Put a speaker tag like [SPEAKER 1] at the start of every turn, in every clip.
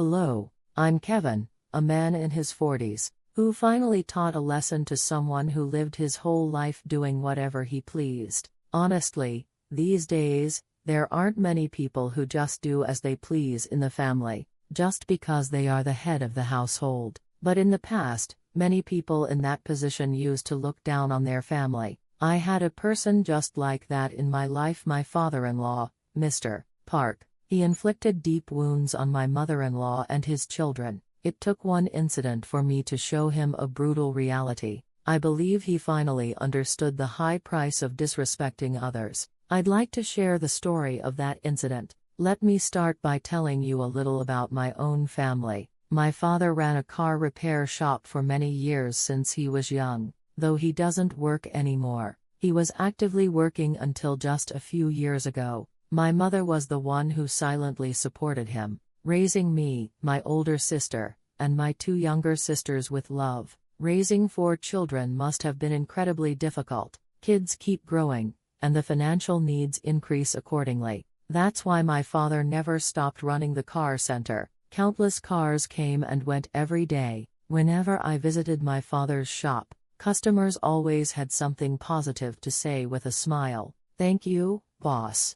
[SPEAKER 1] Hello, I'm Kevin, a man in his 40s, who finally taught a lesson to someone who lived his whole life doing whatever he pleased. Honestly, these days, there aren't many people who just do as they please in the family, just because they are the head of the household. But in the past, many people in that position used to look down on their family. I had a person just like that in my life, my father-in-law, Mr. Park. He inflicted deep wounds on my mother-in-law and his children. It took one incident for me to show him a brutal reality. I believe he finally understood the high price of disrespecting others. I'd like to share the story of that incident. Let me start by telling you a little about my own family. My father ran a car repair shop for many years since he was young, though he doesn't work anymore. He was actively working until just a few years ago. My mother was the one who silently supported him, raising me, my older sister, and my two younger sisters with love. Raising 4 children must have been incredibly difficult. Kids keep growing, and the financial needs increase accordingly. That's why my father never stopped running the car center. Countless cars came and went every day. Whenever I visited my father's shop, customers always had something positive to say with a smile. "Thank you, boss.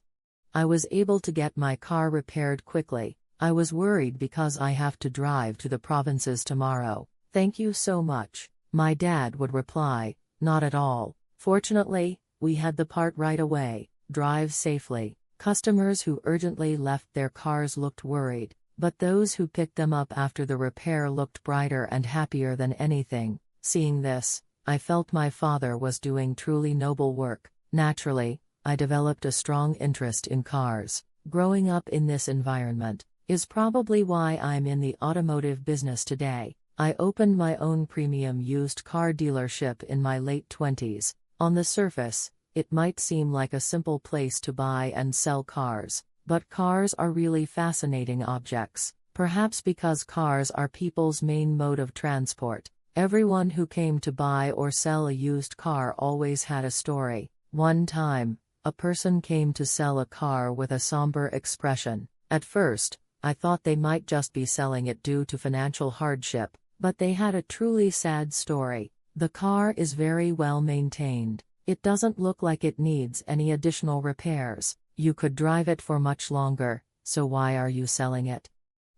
[SPEAKER 1] I was able to get my car repaired quickly. I was worried because I have to drive to the provinces tomorrow. Thank you so much." My dad would reply, "Not at all. Fortunately, we had the part right away. Drive safely." Customers who urgently left their cars looked worried, but those who picked them up after the repair looked brighter and happier than anything. Seeing this, I felt my father was doing truly noble work. Naturally, I developed a strong interest in cars. Growing up in this environment is probably why I'm in the automotive business today. I opened my own premium used car dealership in my late 20s. On the surface, it might seem like a simple place to buy and sell cars, but cars are really fascinating objects. Perhaps because cars are people's main mode of transport, everyone who came to buy or sell a used car always had a story. One time, a person came to sell a car with a somber expression. At first, I thought they might just be selling it due to financial hardship, but they had a truly sad story. The car is very well maintained. It doesn't look like it needs any additional repairs. You could drive it for much longer, so why are you selling it?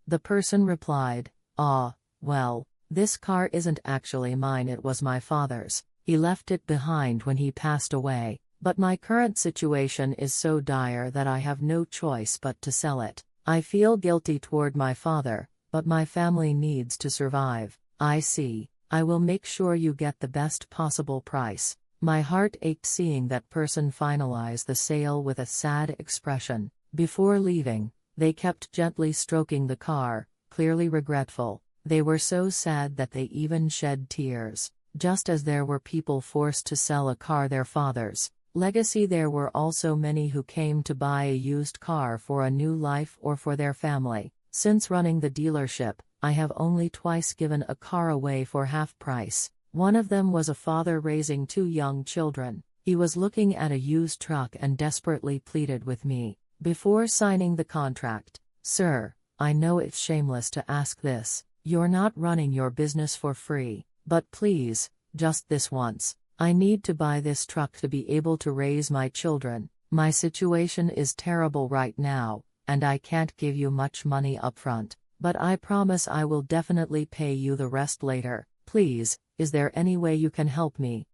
[SPEAKER 1] The person replied, well, this car isn't actually mine, it was my father's. He left it behind when he passed away. But my current situation is so dire that I have no choice but to sell it. I feel guilty toward my father, but my family needs to survive. I see. I will make sure you get the best possible price. My heart ached seeing that person finalize the sale with a sad expression. Before leaving, they kept gently stroking the car, clearly regretful. They were so sad that they even shed tears. Just as there were people forced to sell a car their father's legacy, there were also many who came to buy a used car for a new life or for their family. Since running the dealership, I have only twice given a car away for half price. One of them was a father raising 2 young children. He was looking at a used truck and desperately pleaded with me, before signing the contract, "Sir, I know it's shameless to ask this. You're not running your business for free, but please, just this once. I need to buy this truck to be able to raise my children. My situation is terrible right now, and I can't give you much money upfront, but I promise I will definitely pay you the rest later. Please, is there any way you can help me?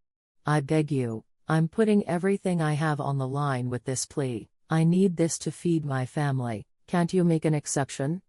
[SPEAKER 1] I beg you, I'm putting everything I have on the line with this plea. I need this to feed my family. Can't you make an exception?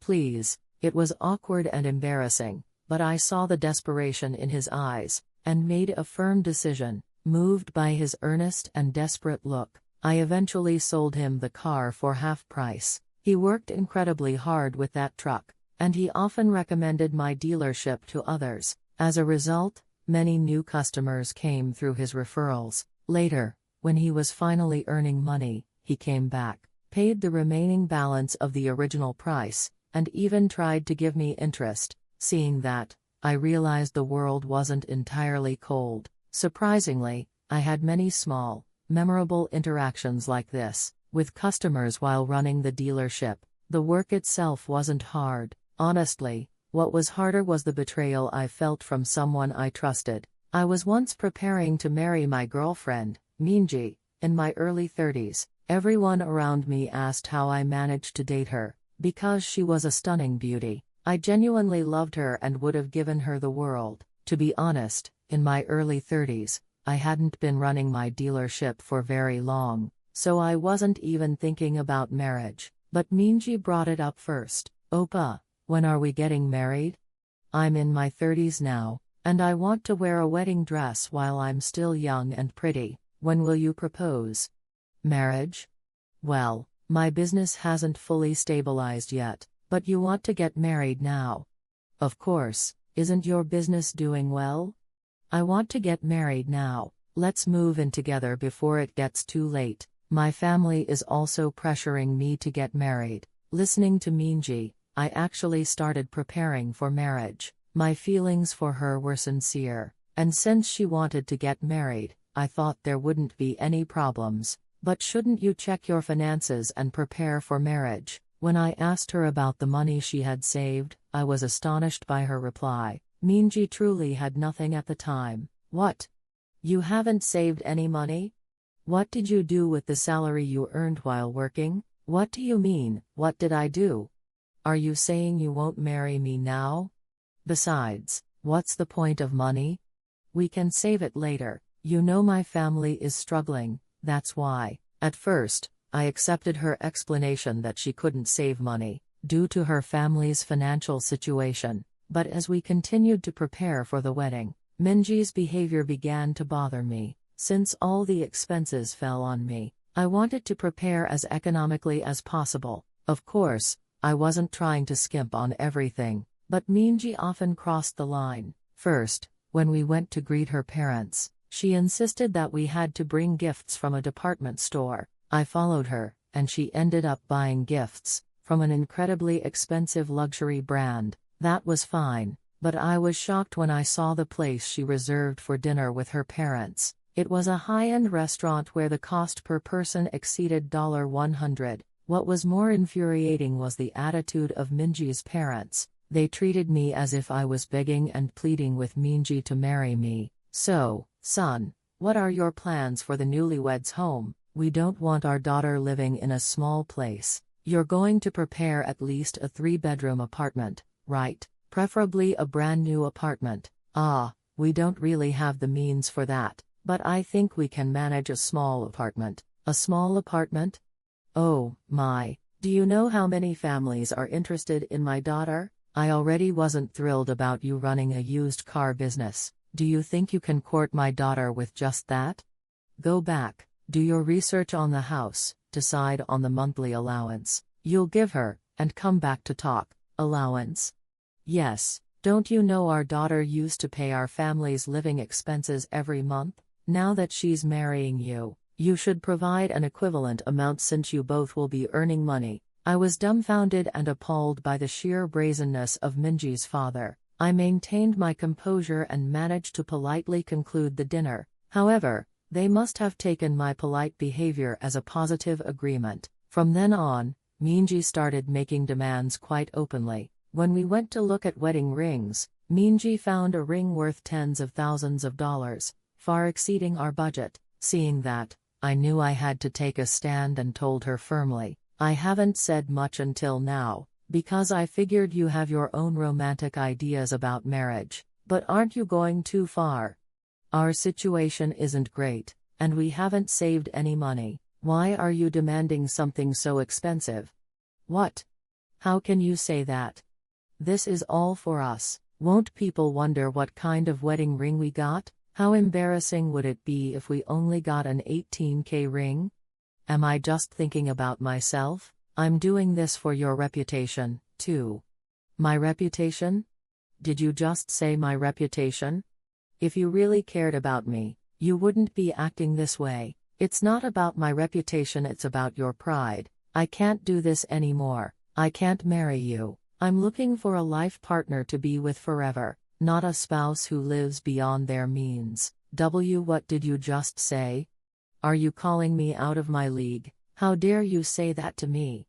[SPEAKER 1] Please." It was awkward and embarrassing, but I saw the desperation in his eyes, and made a firm decision. Moved by his earnest and desperate look, I eventually sold him the car for half price. He worked incredibly hard with that truck, and he often recommended my dealership to others. As a result, many new customers came through his referrals. Later, when he was finally earning money, he came back, paid the remaining balance of the original price, and even tried to give me interest. Seeing that, I realized the world wasn't entirely cold. Surprisingly, I had many small, memorable interactions like this with customers while running the dealership. The work itself wasn't hard. Honestly, what was harder was the betrayal I felt from someone I trusted. I was once preparing to marry my girlfriend, Minji, in my early 30s. Everyone around me asked how I managed to date her, because she was a stunning beauty. I genuinely loved her and would have given her the world. To be honest, in my early 30s, I hadn't been running my dealership for very long, so I wasn't even thinking about marriage. But Minji brought it up first. "Oppa, when are we getting married? I'm in my 30s now, and I want to wear a wedding dress while I'm still young and pretty. When will you propose?" "Marriage? Well, my business hasn't fully stabilized yet, but you want to get married now." "Of course, isn't your business doing well?" "I want to get married now. Let's move in together before it gets too late. My family is also pressuring me to get married." Listening to Minji, I actually started preparing for marriage. My feelings for her were sincere, and since she wanted to get married, I thought there wouldn't be any problems. "But shouldn't you check your finances and prepare for marriage?" When I asked her about the money she had saved, I was astonished by her reply. Minji truly had nothing at the time. "What? You haven't saved any money? What did you do with the salary you earned while working?" "What do you mean, what did I do? Are you saying you won't marry me now? Besides, what's the point of money? We can save it later. You know my family is struggling, that's why." At first, I accepted her explanation that she couldn't save money due to her family's financial situation, but as we continued to prepare for the wedding, Minji's behavior began to bother me. Since all the expenses fell on me, I wanted to prepare as economically as possible. Of course, I wasn't trying to skimp on everything, but Minji often crossed the line. First, when we went to greet her parents, she insisted that we had to bring gifts from a department store. I followed her, and she ended up buying gifts from an incredibly expensive luxury brand. That was fine, but I was shocked when I saw the place she reserved for dinner with her parents. It was a high-end restaurant where the cost per person exceeded $100. What was more infuriating was the attitude of Minji's parents. They treated me as if I was begging and pleading with Minji to marry me. "So, son, what are your plans for the newlyweds' home? We don't want our daughter living in a small place. You're going to prepare at least a 3-bedroom apartment, right? Preferably a brand new apartment." "Ah, we don't really have the means for that, but I think we can manage a small apartment." "A small apartment? Oh, my. Do you know how many families are interested in my daughter? I already wasn't thrilled about you running a used car business. Do you think you can court my daughter with just that? Go back, do your research on the house, decide on the monthly allowance you'll give her, and come back to talk." "Allowance? Yes, don't you know our daughter used to pay our family's living expenses every month? Now that she's marrying you, you should provide an equivalent amount since you both will be earning money." I was dumbfounded and appalled by the sheer brazenness of Minji's father. I maintained my composure and managed to politely conclude the dinner. However, they must have taken my polite behavior as a positive agreement. From then on, Minji started making demands quite openly. When we went to look at wedding rings, Minji found a ring worth tens of thousands of dollars, far exceeding our budget. Seeing that, I knew I had to take a stand and told her firmly, "I haven't said much until now, because I figured you have your own romantic ideas about marriage, but aren't you going too far? Our situation isn't great, and we haven't saved any money. Why are you demanding something so expensive?" "What? How can you say that? This is all for us. Won't people wonder what kind of wedding ring we got? How embarrassing would it be if we only got an 18K ring? Am I just thinking about myself? I'm doing this for your reputation, too." "My reputation? Did you just say my reputation? If you really cared about me, you wouldn't be acting this way. It's not about my reputation, it's about your pride. I can't do this anymore. I can't marry you. I'm looking for a life partner to be with forever, not a spouse who lives beyond their means." What did you just say? Are you calling me out of my league? How dare you say that to me?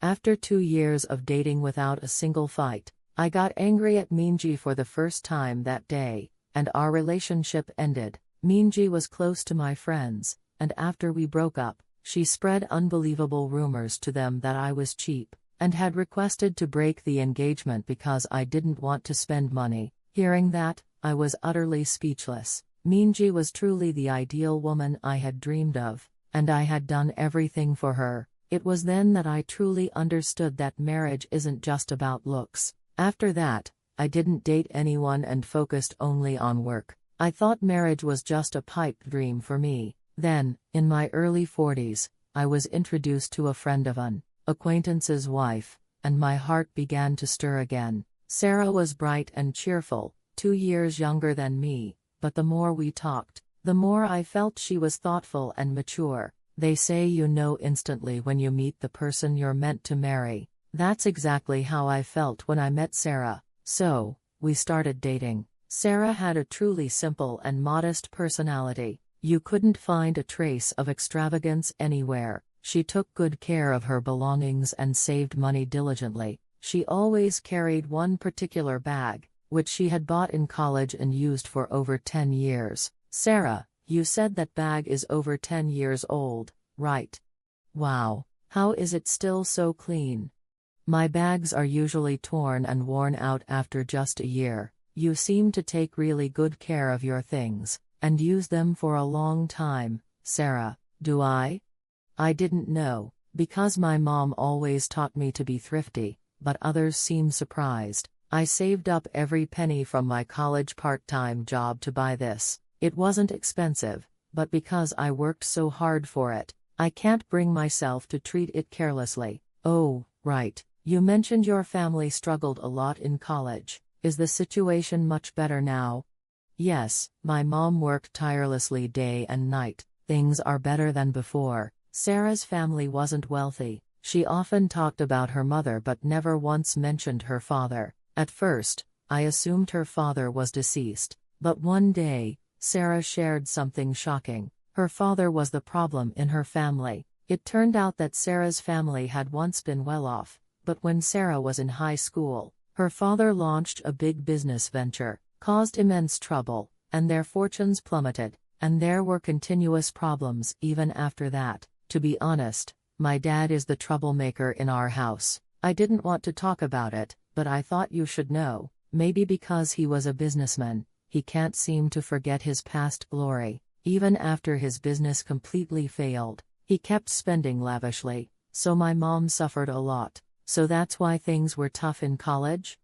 [SPEAKER 1] After 2 years of dating without a single fight, I got angry at Minji for the first time that day, and our relationship ended. Minji was close to my friends, and after we broke up, she spread unbelievable rumors to them that I was cheap, and had requested to break the engagement because I didn't want to spend money. Hearing that, I was utterly speechless. Minji was truly the ideal woman I had dreamed of, and I had done everything for her. It was then that I truly understood that marriage isn't just about looks. After that, I didn't date anyone and focused only on work. I thought marriage was just a pipe dream for me. Then, in my early 40s, I was introduced to a friend of an acquaintance's wife, and my heart began to stir again. Sarah was bright and cheerful, 2 years younger than me, but the more we talked, the more I felt she was thoughtful and mature. They say you know instantly when you meet the person you're meant to marry. That's exactly how I felt when I met Sarah. So, we started dating. Sarah had a truly simple and modest personality. You couldn't find a trace of extravagance anywhere. She took good care of her belongings and saved money diligently. She always carried one particular bag, which she had bought in college and used for over 10 years. Sarah, you said that bag is over 10 years old, right? Wow, how is it still so clean? My bags are usually torn and worn out after just a year. You seem to take really good care of your things, and use them for a long time. Sarah, do I? I didn't know, because my mom always taught me to be thrifty, but others seem surprised. I saved up every penny from my college part-time job to buy this. It wasn't expensive, but because I worked so hard for it, I can't bring myself to treat it carelessly. Oh, right, you mentioned your family struggled a lot in college. Is the situation much better now? Yes, my mom worked tirelessly day and night. Things are better than before. Sarah's family wasn't wealthy. She often talked about her mother but never once mentioned her father. At first, I assumed her father was deceased, but one day, Sarah shared something shocking. Her father was the problem in her family. It turned out that Sarah's family had once been well off, but when Sarah was in high school, her father launched a big business venture, caused immense trouble, and their fortunes plummeted, and there were continuous problems even after that. To be honest, my dad is the troublemaker in our house. I didn't want to talk about it, but I thought you should know. Maybe because he was a businessman, he can't seem to forget his past glory. Even after his business completely failed, he kept spending lavishly, so my mom suffered a lot. So that's why things were tough in college?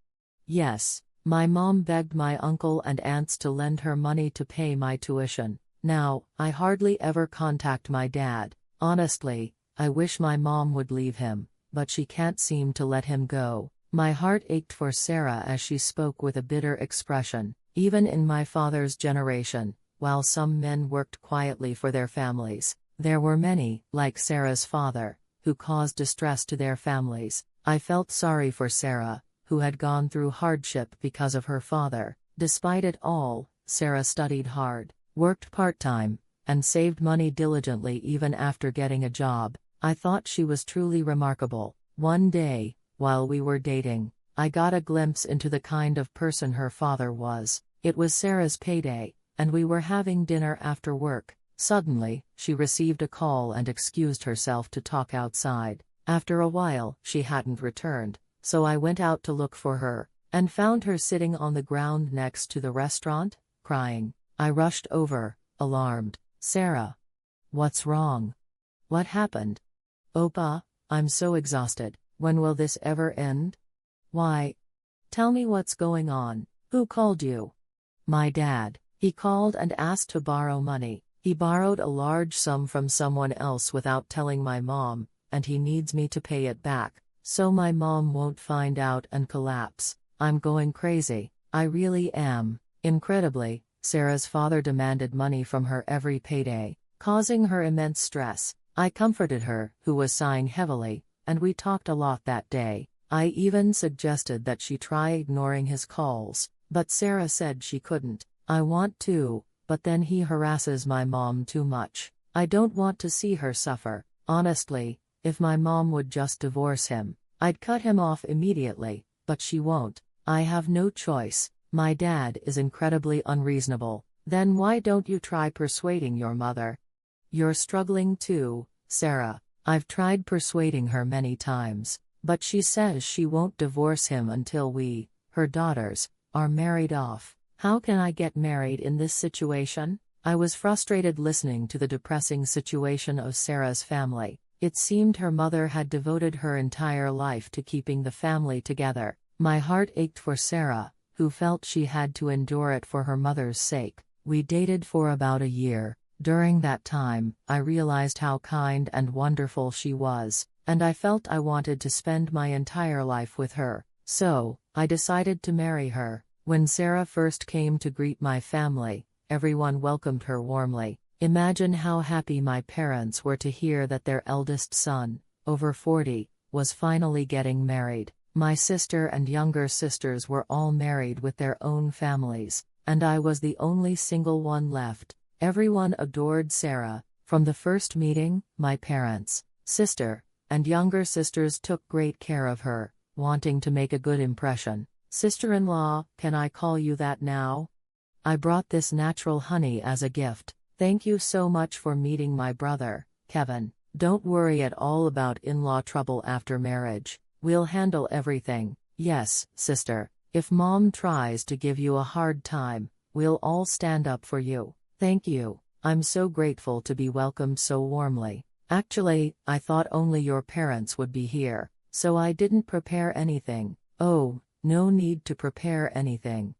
[SPEAKER 1] Yes, my mom begged my uncle and aunts to lend her money to pay my tuition. Now, I hardly ever contact my dad. Honestly, I wish my mom would leave him, but she can't seem to let him go. My heart ached for Sarah as she spoke with a bitter expression. Even in my father's generation, while some men worked quietly for their families, there were many, like Sarah's father, who caused distress to their families. I felt sorry for Sarah, who had gone through hardship because of her father. Despite it all, Sarah studied hard, worked part-time, and saved money diligently even after getting a job. I thought she was truly remarkable. One day, while we were dating, I got a glimpse into the kind of person her father was. It was Sarah's payday, and we were having dinner after work. Suddenly, she received a call and excused herself to talk outside. After a while, she hadn't returned, so I went out to look for her, and found her sitting on the ground next to the restaurant, crying. I rushed over, alarmed. Sarah. What's wrong? What happened? Oppa, I'm so exhausted. When will this ever end? Why? Tell me what's going on. Who called you? My dad. He called and asked to borrow money. He borrowed a large sum from someone else without telling my mom, and he needs me to pay it back, so my mom won't find out and collapse. I'm going crazy. I really am. Incredibly, Sarah's father demanded money from her every payday, causing her immense stress. I comforted her, who was sighing heavily, and we talked a lot that day. I even suggested that she try ignoring his calls, but Sarah said she couldn't. I want to, but then he harasses my mom too much. I don't want to see her suffer. Honestly, If my mom would just divorce him, I'd cut him off immediately, but she won't. I have no choice. My dad is incredibly unreasonable. Then why don't you try persuading your mother? You're struggling too, Sarah. I've tried persuading her many times, but she says she won't divorce him until we, her daughters, are married off. How can I get married in this situation? I was frustrated listening to the depressing situation of Sarah's family. It seemed her mother had devoted her entire life to keeping the family together. My heart ached for Sarah, who felt she had to endure it for her mother's sake. We dated for about a year. During that time, I realized how kind and wonderful she was, and I felt I wanted to spend my entire life with her. So, I decided to marry her. When Sarah first came to greet my family, everyone welcomed her warmly. Imagine how happy my parents were to hear that their eldest son, over 40, was finally getting married. My sister and younger sisters were all married with their own families, and I was the only single one left. Everyone adored Sarah. From the first meeting, my parents, sister, and younger sisters took great care of her, wanting to make a good impression. Sister-in-law, can I call you that now? I brought this natural honey as a gift. Thank you so much for meeting my brother, Kevin. Don't worry at all about in-law trouble after marriage. We'll handle everything. Yes, sister. If mom tries to give you a hard time, we'll all stand up for you. Thank you. I'm so grateful to be welcomed so warmly. Actually, I thought only your parents would be here, so I didn't prepare anything. Oh, no need to prepare anything.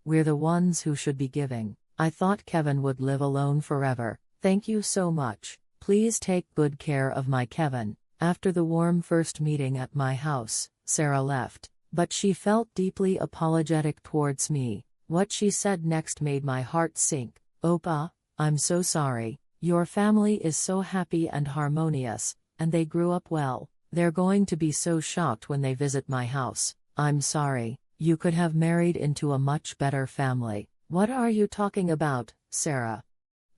[SPEAKER 1] We're the ones who should be giving. I thought Kevin would live alone forever. Thank you so much. Please take good care of my Kevin. After the warm first meeting at my house, Sarah left, but she felt deeply apologetic towards me. What she said next made my heart sink. Opa, I'm so sorry. Your family is so happy and harmonious, and they grew up well. They're going to be so shocked when they visit my house. I'm sorry. You could have married into a much better family. What are you talking about, Sarah?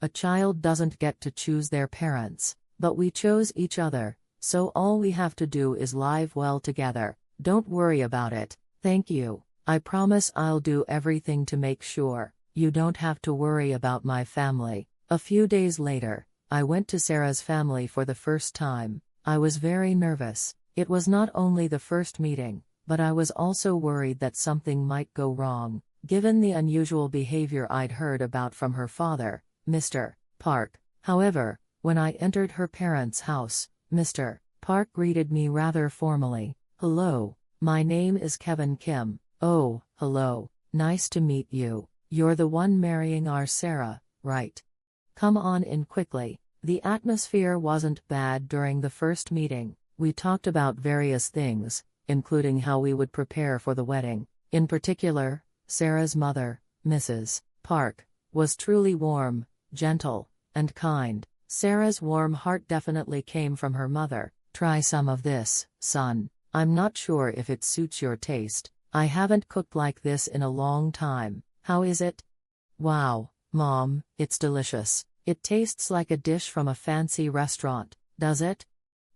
[SPEAKER 1] A child doesn't get to choose their parents, but we chose each other, so all we have to do is live well together. Don't worry about it. Thank you. I promise I'll do everything to make sure you don't have to worry about my family. A few days later, I went to Sarah's family for the first time. I was very nervous. It was not only the first meeting, but I was also worried that something might go wrong, given the unusual behavior I'd heard about from her father, Mr. Park. However, when I entered her parents' house, Mr. Park greeted me rather formally. Hello, my name is Kevin Kim. Oh, hello, nice to meet you. You're the one marrying our Sarah, right? Come on in quickly. The atmosphere wasn't bad during the first meeting. We talked about various things, including how we would prepare for the wedding. In particular, Sarah's mother, Mrs. Park, was truly warm, gentle, and kind. Sarah's warm heart definitely came from her mother. Try some of this, son. I'm not sure if it suits your taste. I haven't cooked like this in a long time. How is it? Wow, Mom, it's delicious. It tastes like a dish from a fancy restaurant, does it?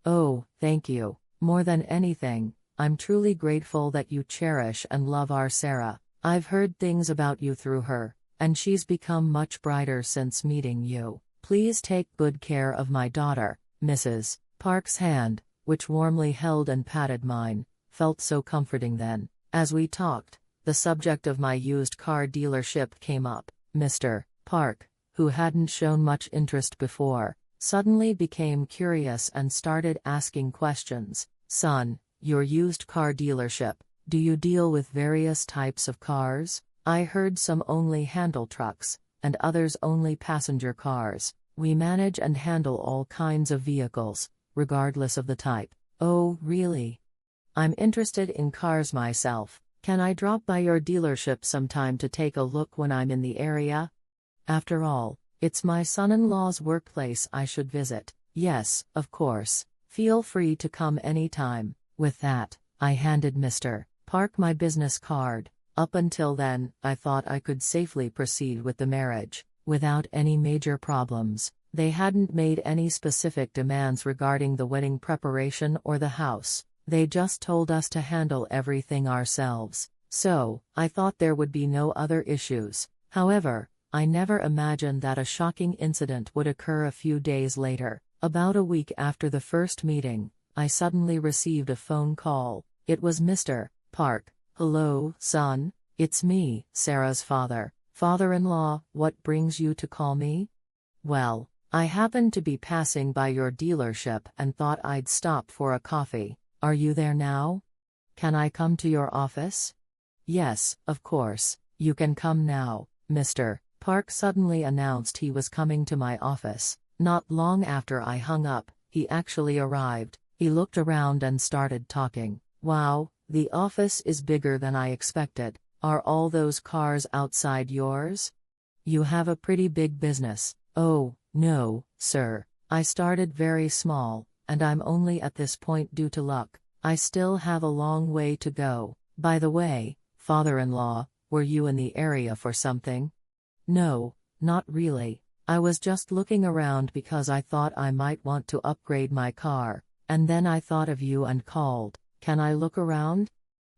[SPEAKER 1] Oh, thank you. More than anything, I'm truly grateful that you cherish and love our Sarah. I've heard things about you through her, and she's become much brighter since meeting you. Please take good care of my daughter. Mrs. Park's hand, which warmly held and patted mine, felt so comforting then. As we talked, the subject of my used car dealership came up. Mr. Park, who hadn't shown much interest before, suddenly became curious and started asking questions. Son, your used car dealership, do you deal with various types of cars? I heard some only handle trucks, and others only passenger cars. We manage and handle all kinds of vehicles, regardless of the type. Oh, really? I'm interested in cars myself. Can I drop by your dealership sometime to take a look when I'm in the area? After all, it's my son-in-law's workplace I should visit. Yes, of course. Feel free to come anytime. With that, I handed Mr. Park my business card. Up until then, I thought I could safely proceed with the marriage, without any major problems. They hadn't made any specific demands regarding the wedding preparation or the house. They just told us to handle everything ourselves. So, I thought there would be no other issues. However, I never imagined that a shocking incident would occur a few days later. About a week after the first meeting, I suddenly received a phone call. It was Mr. Park. "Hello, son. It's me, Sarah's father. Father-in-law, what brings you to call me?" "Well, I happened to be passing by your dealership and thought I'd stop for a coffee. Are you there now? Can I come to your office?" "Yes, of course, you can come now." Mr. Park suddenly announced he was coming to my office. Not long after I hung up, he actually arrived. He looked around and started talking. "Wow, the office is bigger than I expected. Are all those cars outside yours? You have a pretty big business." "Oh, no, sir. I started very small, and I'm only at this point due to luck. I still have a long way to go." "By the way, father-in-law, were you in the area for something?" "No, not really. I was just looking around because I thought I might want to upgrade my car, and then I thought of you and called." "Can I look around?"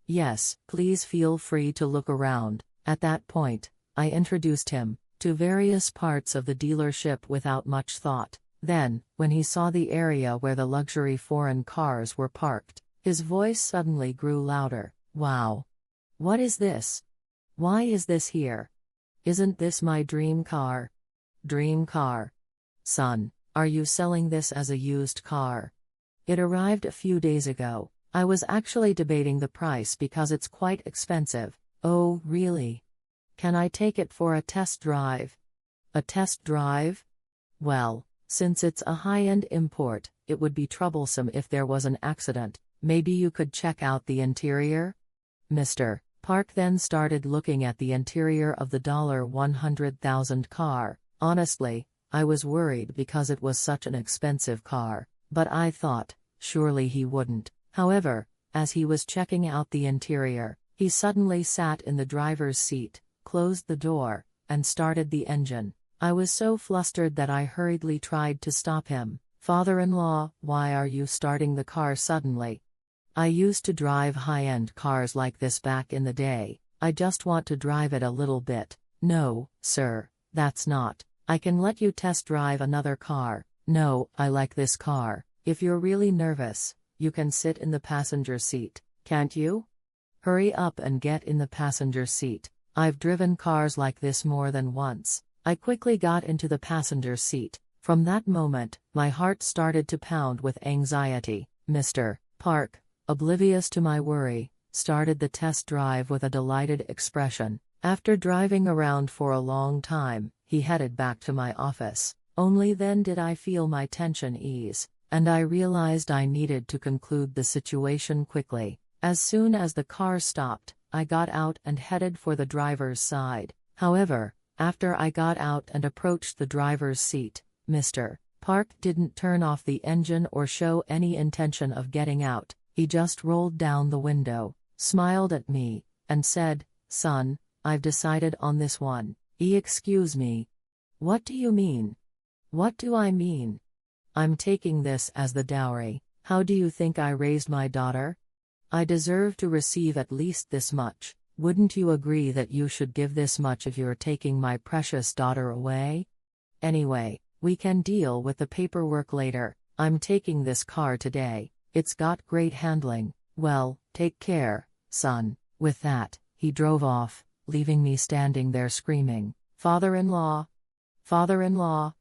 [SPEAKER 1] "Yes, please feel free to look around." At that point, I introduced him to various parts of the dealership without much thought. Then, when he saw the area where the luxury foreign cars were parked, his voice suddenly grew louder. "Wow! What is this? Why is this here? Isn't this my dream car?" "Dream car? Son, are you selling this as a used car?" "It arrived a few days ago. I was actually debating the price because it's quite expensive." "Oh, really? Can I take it for a test drive?" "A test drive? Well, since it's a high-end import, it would be troublesome if there was an accident. Maybe you could check out the interior?" Mr. Park then started looking at the interior of the $100,000 car. Honestly, I was worried because it was such an expensive car, but I thought, surely he wouldn't. However, as he was checking out the interior, he suddenly sat in the driver's seat, closed the door, and started the engine. I was so flustered that I hurriedly tried to stop him. "Father-in-law, why are you starting the car suddenly? I used to drive high-end cars like this back in the day. I just want to drive it a little bit." "No, sir, that's not. I can let you test drive another car." "No, I like this car. If you're really nervous, you can sit in the passenger seat, can't you? Hurry up and get in the passenger seat. I've driven cars like this more than once." I quickly got into the passenger seat. From that moment, my heart started to pound with anxiety. Mr. Park, oblivious to my worry, started the test drive with a delighted expression. After driving around for a long time, he headed back to my office. Only then did I feel my tension ease, and I realized I needed to conclude the situation quickly. As soon as the car stopped, I got out and headed for the driver's side. However, after I got out and approached the driver's seat, Mr. Park didn't turn off the engine or show any intention of getting out. He just rolled down the window, smiled at me, and said, "Son, I've decided on this one." Excuse me. What do you mean?" "What do I mean? I'm taking this as the dowry. How do you think I raised my daughter? I deserve to receive at least this much. Wouldn't you agree that you should give this much if you're taking my precious daughter away? Anyway, we can deal with the paperwork later. I'm taking this car today. It's got great handling. Well, take care, son." With that, he drove off, leaving me standing there screaming, "Father-in-law! Father-in-law!"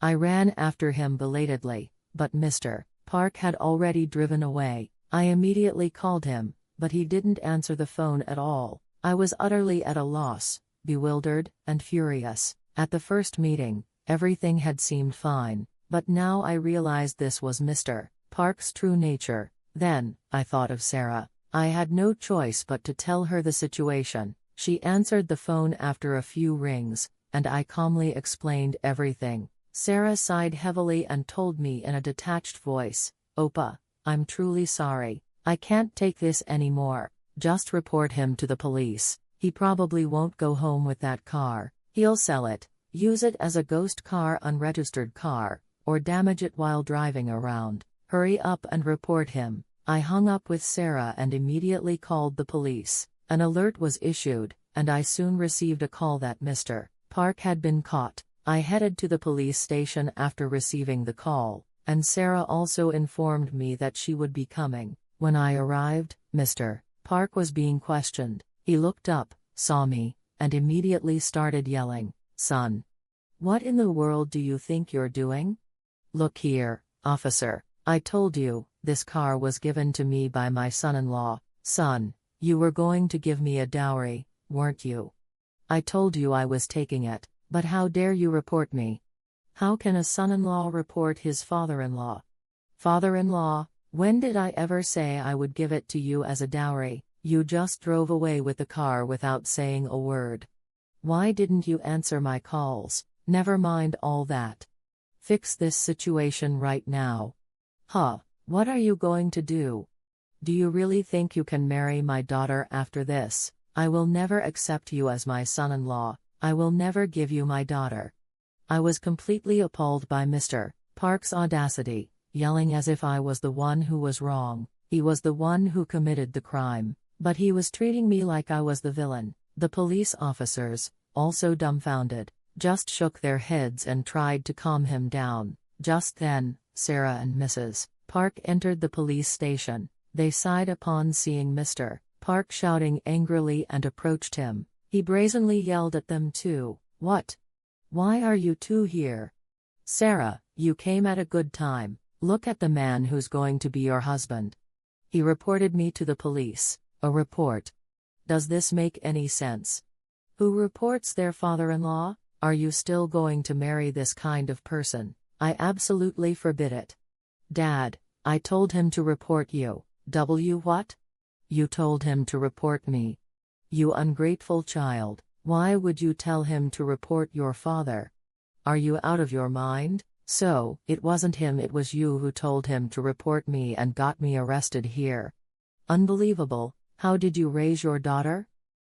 [SPEAKER 1] I ran after him belatedly, but Mr. Park had already driven away. I immediately called him, but he didn't answer the phone at all. I was utterly at a loss, bewildered, and furious. At the first meeting, everything had seemed fine, but now I realized this was Mr. Park's true nature. Then, I thought of Sarah. I had no choice but to tell her the situation. She answered the phone after a few rings, and I calmly explained everything. Sarah sighed heavily and told me in a detached voice, "Opa, I'm truly sorry. I can't take this anymore. Just report him to the police. He probably won't go home with that car. He'll sell it, use it as a ghost car, unregistered car, or damage it while driving around. Hurry up and report him. I hung up with Sarah and immediately called the police. An alert was issued, and I soon received a call that Mr. Park had been caught. I headed to the police station after receiving the call, and Sarah also informed me that she would be coming. When I arrived, Mr. Park was being questioned. He looked up, saw me, and immediately started yelling, "Son! What in the world do you think you're doing? Look here, officer, I told you, this car was given to me by my son-in-law. Son, you were going to give me a dowry, weren't you? I told you I was taking it, but how dare you report me? How can a son-in-law report his father-in-law? Father-in-law, when did I ever say I would give it to you as a dowry? You just drove away with the car without saying a word. Why didn't you answer my calls? Never mind all that. Fix this situation right now." "Huh, what are you going to do? Do you really think you can marry my daughter after this? I will never accept you as my son-in-law. I will never give you my daughter." I was completely appalled by Mr. Park's audacity, yelling as if I was the one who was wrong. He was the one who committed the crime, but he was treating me like I was the villain. The police officers, also dumbfounded, just shook their heads and tried to calm him down. Just then, Sarah and Mrs. Park entered the police station. They sighed upon seeing Mr. Park shouting angrily and approached him. He brazenly yelled at them too. "What? Why are you two here? Sarah, you came at a good time. Look at the man who's going to be your husband. He reported me to the police." A report? Does this make any sense? Who reports their father-in-law? Are you still going to marry this kind of person? I absolutely forbid it. Dad, I told him to report you. What? You told him to report me. You ungrateful child, why would you tell him to report your father? Are you out of your mind? So, it wasn't him, it was you who told him to report me and got me arrested here. Unbelievable. How did you raise your daughter?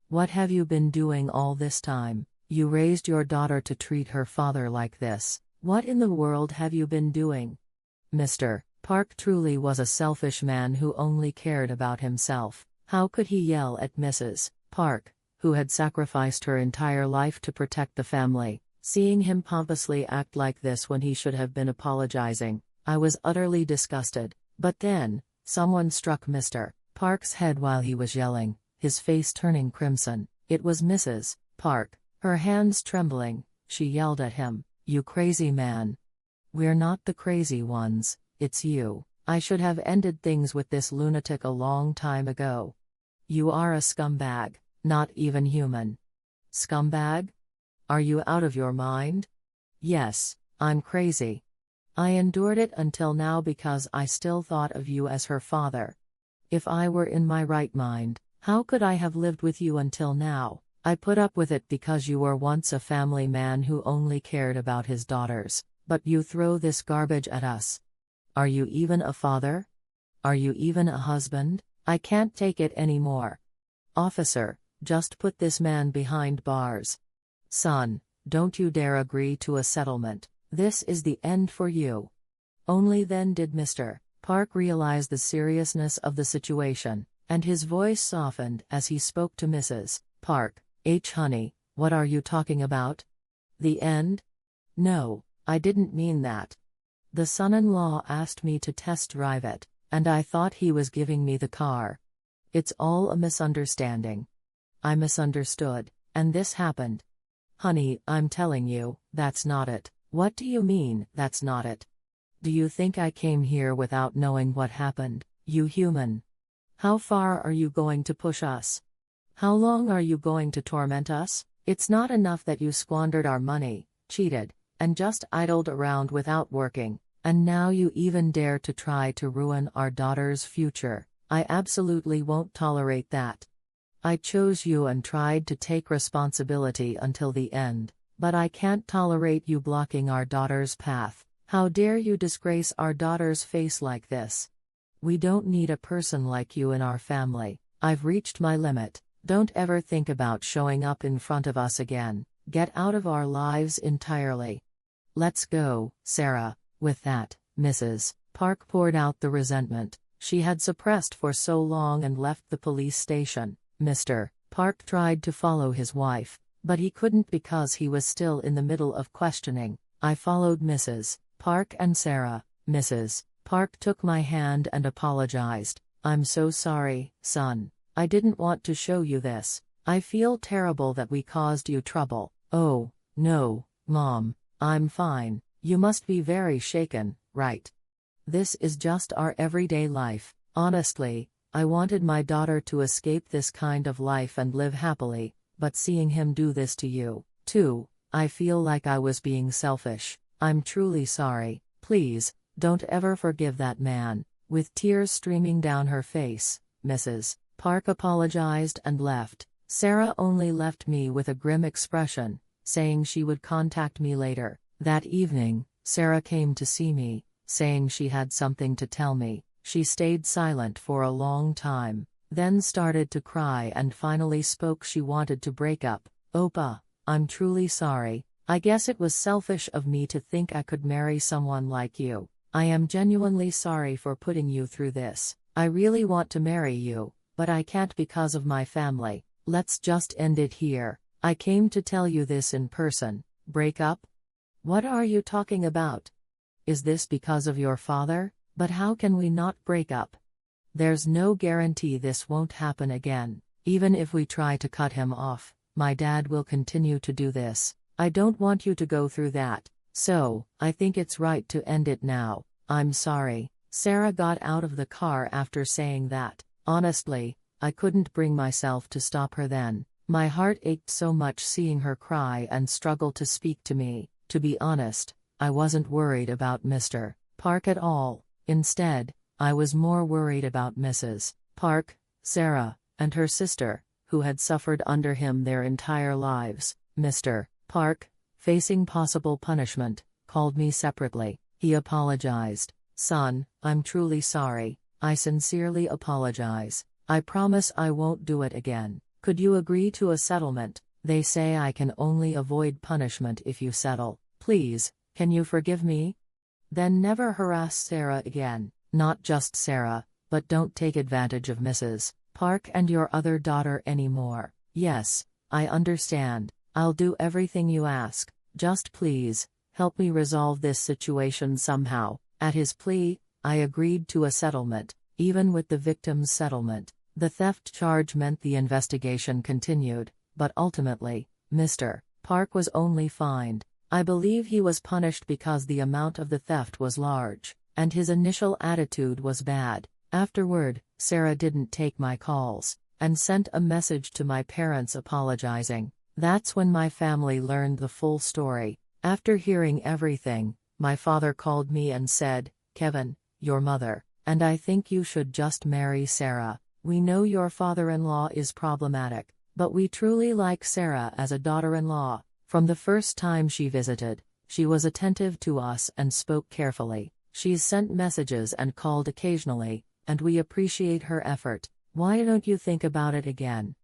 [SPEAKER 1] What have you been doing all this time? You raised your daughter to treat her father like this. What in the world have you been doing? Mr. Park truly was a selfish man who only cared about himself. How could he yell at Mrs. Park, who had sacrificed her entire life to protect the family? Seeing him pompously act like this when he should have been apologizing, I was utterly disgusted. But then, someone struck Mr. Park's head while he was yelling, his face turning crimson. It was Mrs. Park. Her hands trembling, she yelled at him, "You crazy man. We're not the crazy ones, it's you. I should have ended things with this lunatic a long time ago. You are a scumbag, not even human." Scumbag? Are you out of your mind? Yes, I'm crazy. I endured it until now because I still thought of you as her father. If I were in my right mind, how could I have lived with you until now? I put up with it because you were once a family man who only cared about his daughters, but you throw this garbage at us. Are you even a father? Are you even a husband? I can't take it anymore. Officer, just put this man behind bars. Son, don't you dare agree to a settlement. This is the end for you. Only then did Mr. Park realize the seriousness of the situation, and his voice softened as he spoke to Mrs. Park. Honey, what are you talking about? The end? No, I didn't mean that. The son-in-law asked me to test drive it, and I thought he was giving me the car. It's all a misunderstanding. I misunderstood, and this happened. Honey, I'm telling you, that's not it. What do you mean, that's not it? Do you think I came here without knowing what happened, you human? How far are you going to push us? How long are you going to torment us? It's not enough that you squandered our money, cheated, and just idled around without working, and now you even dare to try to ruin our daughter's future. I absolutely won't tolerate that. I chose you and tried to take responsibility until the end, but I can't tolerate you blocking our daughter's path. How dare you disgrace our daughter's face like this? We don't need a person like you in our family. I've reached my limit. Don't ever think about showing up in front of us again. Get out of our lives entirely. Let's go, Sarah." With that, Mrs. Park poured out the resentment she had suppressed for so long and left the police station. Mr. Park tried to follow his wife, but he couldn't because he was still in the middle of questioning. I followed Mrs. Park and Sarah. Mrs. Park took my hand and apologized. "I'm so sorry, son. I didn't want to show you this. I feel terrible that we caused you trouble." "Oh, no, Mom. I'm fine. You must be very shaken, right? This is just our everyday life. Honestly, I wanted my daughter to escape this kind of life and live happily, but seeing him do this to you, too, I feel like I was being selfish. I'm truly sorry. Please, don't ever forgive that man." With tears streaming down her face, Mrs. Park apologized and left. Sarah only left me with a grim expression, saying she would contact me later. That evening, Sarah came to see me, saying she had something to tell me. She stayed silent for a long time, then started to cry and finally spoke. She wanted to break up. "Opa, I'm truly sorry. I guess it was selfish of me to think I could marry someone like you. I am genuinely sorry for putting you through this. I really want to marry you, but I can't because of my family. Let's just end it here. I came to tell you this in person." "Break up? What are you talking about? Is this because of your father? But how can we not break up? There's no guarantee this won't happen again. Even if we try to cut him off, my dad will continue to do this. I don't want you to go through that. So, I think it's right to end it now. I'm sorry." Sarah got out of the car after saying that. Honestly, I couldn't bring myself to stop her then. My heart ached so much seeing her cry and struggle to speak to me. To be honest, I wasn't worried about Mr. Park at all. Instead, I was more worried about Mrs. Park, Sarah, and her sister, who had suffered under him their entire lives. Mr. Park, facing possible punishment, called me separately. He apologized. "Son, I'm truly sorry. I sincerely apologize. I promise I won't do it again. Could you agree to a settlement? They say I can only avoid punishment if you settle. Please, can you forgive me? Then never harass Sarah again. Not just Sarah, but don't take advantage of Mrs. Park and your other daughter anymore." "Yes, I understand. I'll do everything you ask. Just please, help me resolve this situation somehow." At his plea, I agreed to a settlement. Even with the victim's settlement, the theft charge meant the investigation continued, but ultimately, Mr. Park was only fined. I believe he was punished because the amount of the theft was large, and his initial attitude was bad. Afterward, Sarah didn't take my calls, and sent a message to my parents apologizing. That's when my family learned the full story. After hearing everything, my father called me and said, "Kevin, your mother, and I think you should just marry Sarah. We know your father-in-law is problematic, but we truly like Sarah as a daughter-in-law." From the first time she visited, she was attentive to us and spoke carefully. She's sent messages and called occasionally, and we appreciate her effort. Why don't you think about it again?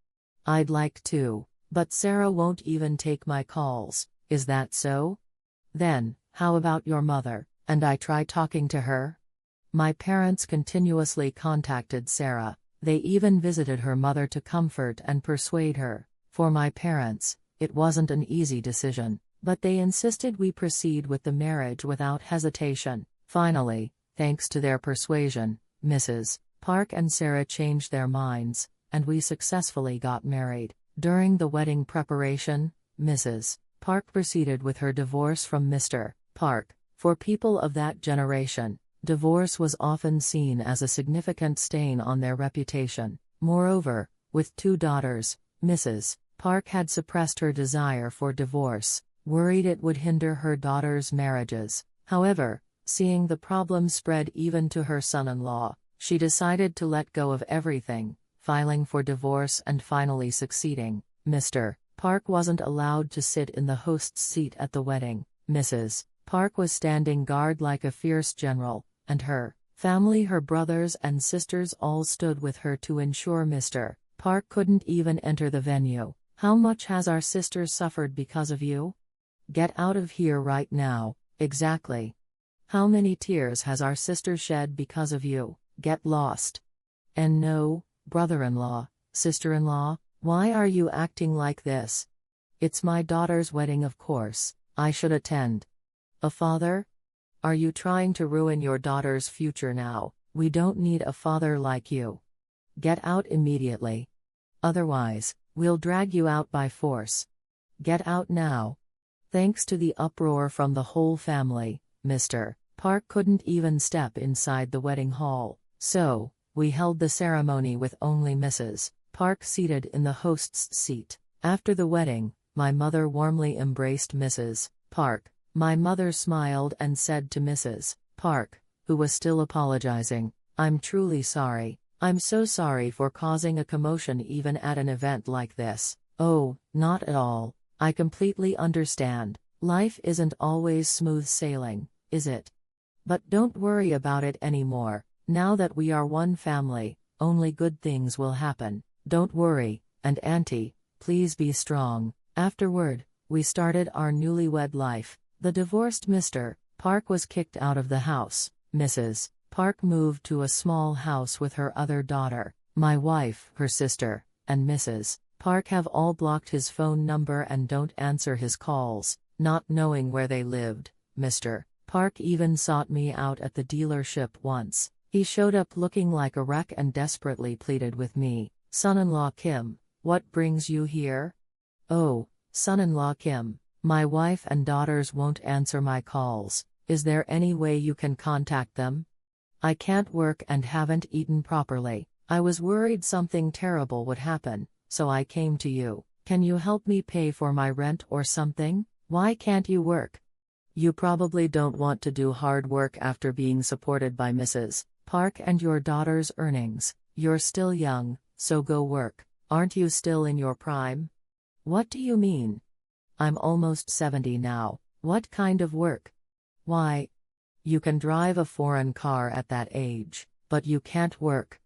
[SPEAKER 1] I'd like to, but Sarah won't even take my calls. Is that so? Then, how about your mother? And I try talking to her? My parents continuously contacted Sarah. They even visited her mother to comfort and persuade her. For my parents, it wasn't an easy decision, but they insisted we proceed with the marriage without hesitation. Finally, thanks to their persuasion, Mrs. Park and Sarah changed their minds, and we successfully got married. During the wedding preparation, Mrs. Park proceeded with her divorce from Mr. Park. For people of that generation, divorce was often seen as a significant stain on their reputation. Moreover, with two daughters, Mrs. Park had suppressed her desire for divorce, worried it would hinder her daughters' marriages. However, seeing the problem spread even to her son-in-law, she decided to let go of everything, filing for divorce and finally succeeding. Mr. Park wasn't allowed to sit in the host's seat at the wedding. Mrs. Park was standing guard like a fierce general, and her family, her brothers and sisters all stood with her to ensure Mr. Park couldn't even enter the venue. How much has our sister suffered because of you? Get out of here right now, exactly. How many tears has our sister shed because of you? Get lost. And no, brother-in-law, sister-in-law, why are you acting like this? It's my daughter's wedding, of course, I should attend. A father? Are you trying to ruin your daughter's future now? We don't need a father like you. Get out immediately. Otherwise, we'll drag you out by force. Get out now. Thanks to the uproar from the whole family, Mr. Park couldn't even step inside the wedding hall, so we held the ceremony with only Mrs. Park seated in the host's seat. After the wedding, my mother warmly embraced Mrs. Park. My mother smiled and said to Mrs. Park, who was still apologizing, "I'm truly sorry. I'm so sorry for causing a commotion even at an event like this." "Oh, not at all. I completely understand. Life isn't always smooth sailing, is it? But don't worry about it anymore. Now that we are one family, only good things will happen. Don't worry, and Auntie, please be strong." Afterward, we started our newlywed life. The divorced Mr. Park was kicked out of the house. Mrs. Park moved to a small house with her other daughter. My wife, her sister, and Mrs. Park have all blocked his phone number and don't answer his calls, not knowing where they lived. Mr. Park even sought me out at the dealership once. He showed up looking like a wreck and desperately pleaded with me. "Son-in-law Kim, what brings you here?" "Oh, son-in-law Kim, my wife and daughters won't answer my calls. Is there any way you can contact them? I can't work and haven't eaten properly. I was worried something terrible would happen, so I came to you. Can you help me pay for my rent or something? Why can't you work? You probably don't want to do hard work after being supported by Mrs. Park and your daughter's earnings. You're still young, so go work. Aren't you still in your prime?" "What do you mean? I'm almost 70 now. What kind of work?" "Why? You can drive a foreign car at that age, but you can't work.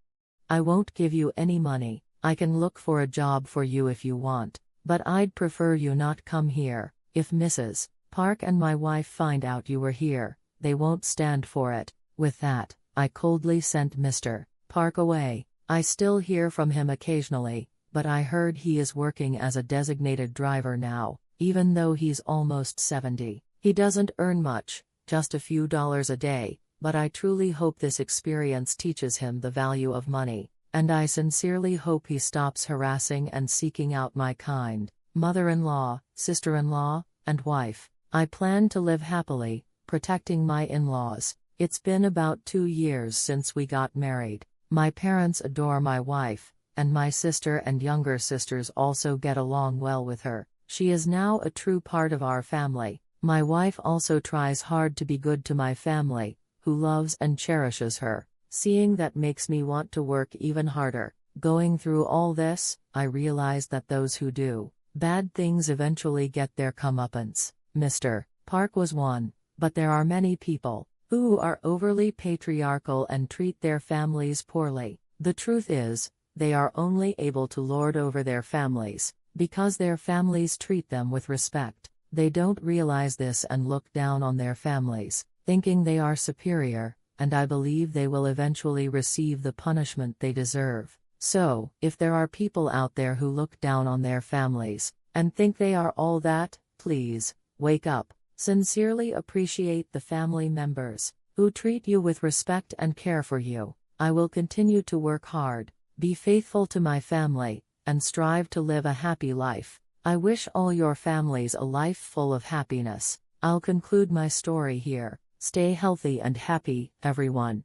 [SPEAKER 1] I won't give you any money. I can look for a job for you if you want, but I'd prefer you not come here. If Mrs. Park and my wife find out you were here, they won't stand for it." With that, I coldly sent Mr. Park away. I still hear from him occasionally, but I heard he is working as a designated driver now, even though he's almost 70. He doesn't earn much, just a few dollars a day, but I truly hope this experience teaches him the value of money, and I sincerely hope he stops harassing and seeking out my kind mother-in-law, sister-in-law, and wife. I plan to live happily, protecting my in-laws. It's been about 2 years since we got married. My parents adore my wife, and my sister and younger sisters also get along well with her. She is now a true part of our family. My wife also tries hard to be good to my family, who loves and cherishes her. Seeing that makes me want to work even harder. Going through all this, I realize that those who do bad things eventually get their comeuppance. Mr. Park was one, but there are many people who are overly patriarchal and treat their families poorly. The truth is, they are only able to lord over their families because their families treat them with respect. They don't realize this and look down on their families, thinking they are superior, and I believe they will eventually receive the punishment they deserve. So, if there are people out there who look down on their families and think they are all that, please wake up. Sincerely appreciate the family members who treat you with respect and care for you. I will continue to work hard, be faithful to my family, and strive to live a happy life. I wish all your families a life full of happiness. I'll conclude my story here. Stay healthy and happy, everyone.